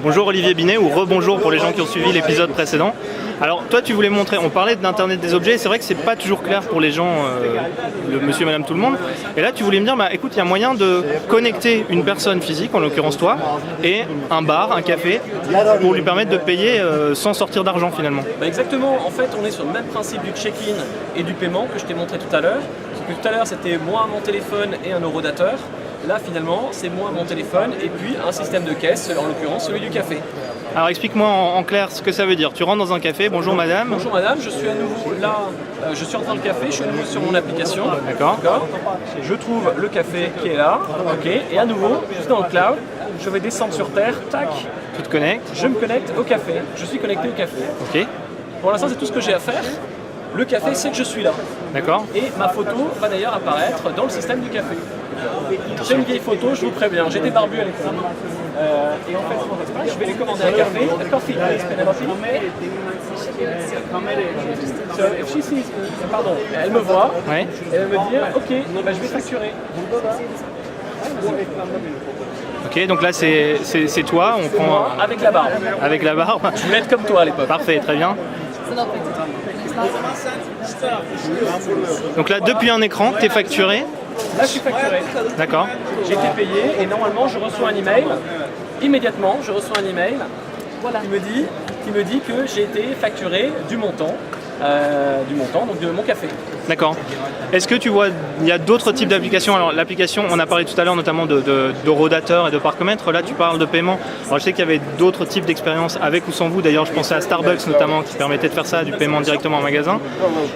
Bonjour Olivier Binet, ou rebonjour pour les gens qui ont suivi l'épisode précédent. Alors toi tu voulais montrer, on parlait d'internet des objets, c'est vrai que c'est pas toujours clair pour les gens, le monsieur et madame tout le monde. Et là tu voulais me dire, bah écoute, il y a moyen de connecter une personne physique, en l'occurrence toi, et un bar, un café, pour lui permettre de payer sans sortir d'argent finalement. Bah exactement, en fait on est sur le même principe du check-in et du paiement que je t'ai montré tout à l'heure. Tout à l'heure c'était moi, mon téléphone et un eurodateur. Là finalement c'est moi, mon téléphone et puis un système de caisse, en l'occurrence celui du café. Alors explique-moi en clair ce que ça veut dire. Tu rentres dans un café, bonjour madame. Bonjour madame, je suis à nouveau là, je suis en train de café, je suis à nouveau sur mon application. D'accord. Je trouve le café qui est là, ok, et à nouveau, juste dans le cloud, je vais descendre sur terre, tac. Tu te connectes. Je me connecte au café, je suis connecté au café. Ok. Pour l'instant c'est tout ce que j'ai à faire. Le café sait que je suis là. D'accord. Et ma photo va d'ailleurs apparaître dans le système du café. C'est une vieille photo, je vous préviens, j'étais barbu à l'époque. Et en fait, comment ça se passe ? Je vais lui commander un café, a coffee, please, Penelope. So if she sees, pardon, elle me voit, Ouais. et elle me dit, ok, bah, je vais facturer. Ok, donc là c'est toi, on prend Moi, avec la barbe. avec la barbe. Je voulais être comme toi à l'époque. Parfait, très bien. Donc là, depuis un écran, tu es facturé. Là, je suis facturé. D'accord. J'ai été payé et normalement, je reçois un email. Immédiatement, je reçois un email qui me dit que j'ai été facturé du montant, donc de mon café. D'accord. Est-ce que tu vois, il y a d'autres types d'applications? Alors l'application, on a parlé tout à l'heure notamment d'eurodateur et de parcomètre. Là, tu parles de paiement. Alors je sais qu'il y avait d'autres types d'expériences avec ou sans vous. D'ailleurs, je pensais à Starbucks notamment qui permettait de faire ça, du paiement directement en magasin.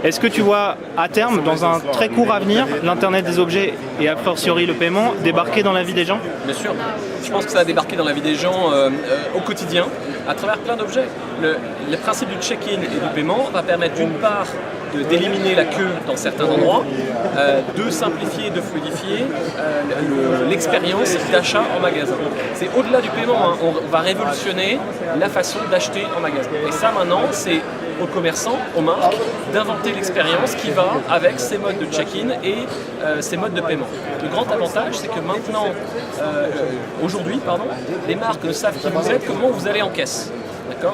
Est-ce que tu vois à terme, dans un très court avenir, l'Internet des objets et a fortiori le paiement débarquer dans la vie des gens? Bien sûr. Je pense que ça va débarquer dans la vie des gens au quotidien à travers plein d'objets. Le principe du check-in et du paiement va permettre d'une part d'éliminer la queue dans certains endroits, de simplifier, de fluidifier l'expérience d'achat en magasin. C'est au-delà du paiement, hein. On va révolutionner la façon d'acheter en magasin. Et ça maintenant, c'est aux commerçants, aux marques, d'inventer l'expérience qui va avec ces modes de check-in et ces modes de paiement. Le grand avantage, c'est que maintenant, aujourd'hui, les marques ne savent qui vous êtes, comment vous allez en caisse.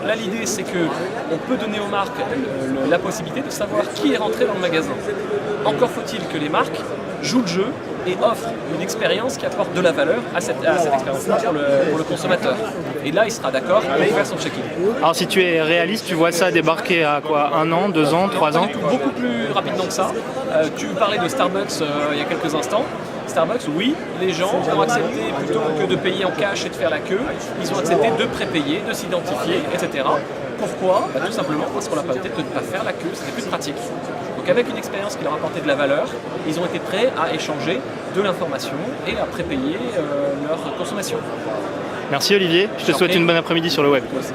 Là, l'idée, c'est qu'on peut donner aux marques la possibilité de savoir qui est rentré dans le magasin. Encore faut-il que les marques jouent le jeu et offrent une expérience qui apporte de la valeur à cette expérience-là pour le consommateur. Et là, il sera d'accord pour faire son check-in. Alors si tu es réaliste, tu vois ça débarquer à quoi? 1 an, 2 ans, 3 ans? Beaucoup plus rapidement que ça. Tu parlais de Starbucks il y a quelques instants. Starbucks, oui, les gens ont accepté, plutôt que de payer en cash et de faire la queue, ils ont accepté de prépayer, de s'identifier, etc. Pourquoi ? Tout simplement parce qu'on leur permettait de ne pas faire la queue, c'était plus pratique. Donc avec une expérience qui leur apportait de la valeur, ils ont été prêts à échanger de l'information et à prépayer leur consommation. Merci Olivier, je te souhaite une bonne après-midi sur le web. Merci.